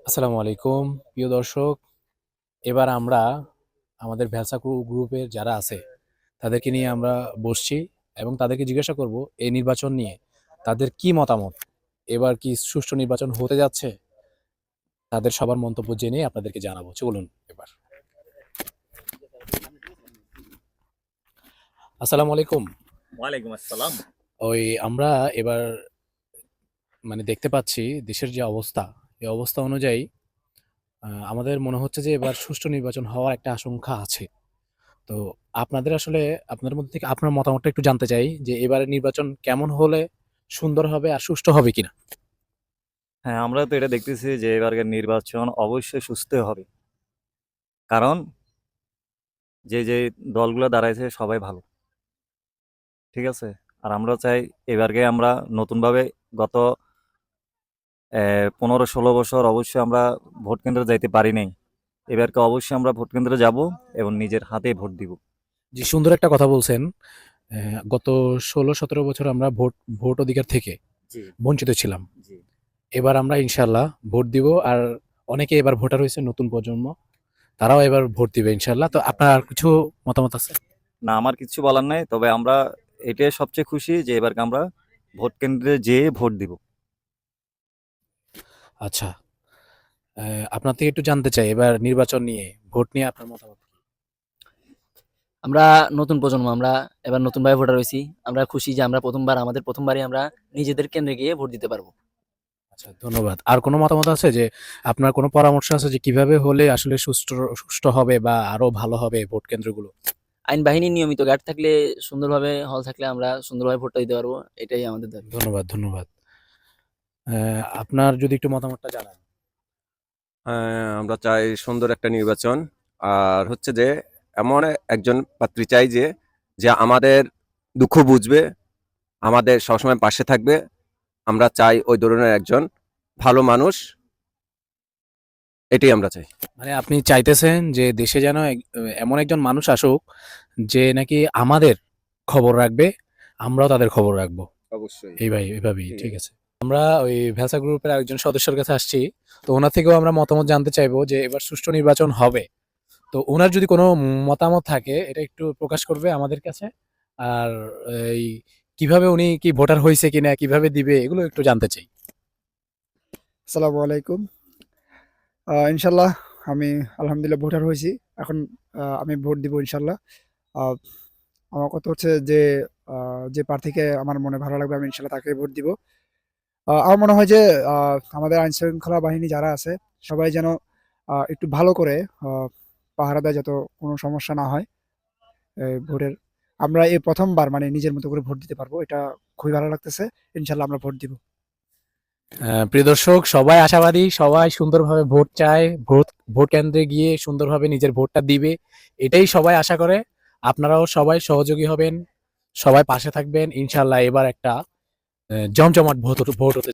আসসালামু আলাইকুম প্রিয় দর্শক। এবার আমরা আমাদের ভ্যালসা গ্রুপের যারা আছে তাদেরকে নিয়ে আমরা বসছি এবং তাদেরকে জিজ্ঞাসা করব এই নির্বাচন নিয়ে তাদের কি মতামত। এবার কি সুষ্ঠু নির্বাচন হতে যাচ্ছে, তাদের সবার মন্তব্য জেনে আপনাদেরকে জানাবো। চলুন এবার। আসসালামু আলাইকুম। ওয়ালাইকুম আসসালাম। আমরা এবার দেখতে পাচ্ছি দেশের যে অবস্থা, এই অবস্থা অনুযায়ী আমাদের মনে হচ্ছে যে এবার সুষ্ঠু নির্বাচন হওয়ার একটা আশঙ্কা আছে। তো আপনাদের মধ্যে থেকে আপনার মতামতটা একটু জানতে চাই যে এবারের নির্বাচন কেমন হলে সুন্দর হবে আর সুষ্ঠু হবে কিনা? হ্যাঁ, আমরা তো এটা দেখতেছি যে এবারকার নির্বাচন অবশ্যই সুস্থ হবে। কারণ যে দলগুলো দাঁড়াইছে সবাই ভালো। ঠিক আছে? আর আমরা চাই এবারকে আমরা নতুনভাবে গত 15-16 বছর অবশ্যই আমরা ভোট কেন্দ্রে যাইতে পারি নাই। এবারকে অবশ্যই আমরা ভোট কেন্দ্রে যাব এবং নিজের হাতে ভোট দিব। জি, সুন্দর একটা কথা বলছেন। গত 16-17 বছর আমরা ভোট অধিকার থেকে জি, বঞ্চিত ছিলাম। জি। এবার আমরা ইনশাল্লাহ ভোট দিব। আর অনেকে এবার ভোটার হয়েছে, নতুন প্রজন্ম, তারাও এবার ভোট দিবে ইনশাল্লাহ। তো আপনার আর কিছু মতামত আছে? না, আমার কিচ্ছু বলার নাই। তবে আমরা এটাই সবচেয়ে খুশি যে এবারকে আমরা ভোট কেন্দ্রে যেয়ে ভোট দিব। আচ্ছা, আপনার থেকে একটু জানতে চাই এবার নির্বাচন নিয়ে, ভোট নিয়ে আপনার মতামত কি? আমরা নতুন প্রজন্ম, আমরা এবার নতুনভাবে ভোটার হয়েছি। আমরা খুশি যে আমরা আমাদের প্রথমবারই আমরা নিজেদের কেন্দ্রে গিয়ে ভোট দিতে পারবো। আচ্ছা, ধন্যবাদ। আর কোনো মতামত আছে যে আপনার কোনো পরামর্শ আছে যে কিভাবে হলে আসলে সুষ্ঠু হবে বা আরো ভালো হবে ভোট কেন্দ্রগুলো? আইন বাহিনী নিয়মিত গার্ড থাকলে, সুন্দরভাবে হল থাকলে আমরা সুন্দরভাবে ভোটটা দিতে পারবো। এটাই আমাদের দাবি। ধন্যবাদ, ধন্যবাদ। আপনার যদি একটু মতামতটা জানান। হ্যাঁ, আমরা চাই সুন্দর একটা নির্বাচন। আর হচ্ছে যে এমন একজন পাত্রী চাই যে যে আমাদের দুঃখ বুঝবে, আমাদের সবসময় পাশে থাকবে। আমরা চাই ওই ধরনের একজন ভালো মানুষ। এটাই আমরা চাই। আপনি চাইতেছেন যে দেশে যেন এমন একজন মানুষ আসুক যে নাকি আমাদের খবর রাখবে, আমরাও তাদের খবর রাখবো। অবশ্যই। এভাবেই ঠিক ঠিক আছে। আমরা ওই ভ্যালসা গ্রুপের একজন সদস্যের কাছে আসছি। তো ওনার থেকেও আমরা মতামত জানতে চাইবো যে এবার সুষ্ঠু নির্বাচন হবে। তো ওনার যদি কোনো মতামত থাকে এটা একটু প্রকাশ করবে আমাদের কাছে। আর এই কিভাবে উনি কি ভোটার হয়েছে কিনা, কিভাবে দিবে, এগুলো একটু জানতে চাই। আসসালামু আলাইকুম। ইনশাল্লাহ আমি আলহামদুলিল্লাহ ভোটার হয়েছি। এখন আমি ভোট দিব ইনশাল্লাহ। আহ, আমার কথা হচ্ছে যে যে প্রার্থীকে আমার মনে ভালো লাগবে আমি ইনশাল্লাহ তাকে ভোট দিব। আমার মনে হয় যে আমাদের আইন শৃঙ্খলা বাহিনী যারা আছে সবাই যেন একটু ভালো করে আহ, পাহারা দেয়, যাতে কোনো সমস্যা না হয় ভোটের। আমরা এই প্রথমবার মানে নিজের মতো করে ভোট দিতে পারবো, এটা খুবই ভালো লাগতেছে। ইনশাল্লাহ আমরা ভোট দিব। প্রিয় দর্শক, সবাই আশাবাদী, সবাই সুন্দরভাবে ভোট চায়, ভোট কেন্দ্রে গিয়ে সুন্দরভাবে নিজের ভোটটা দিবে, এটাই সবাই আশা করে। আপনারাও সবাই সহযোগী হবেন, সবাই পাশে থাকবেন ইনশাল্লাহ। এবার একটা জমজমাট ভোট ভোট হতে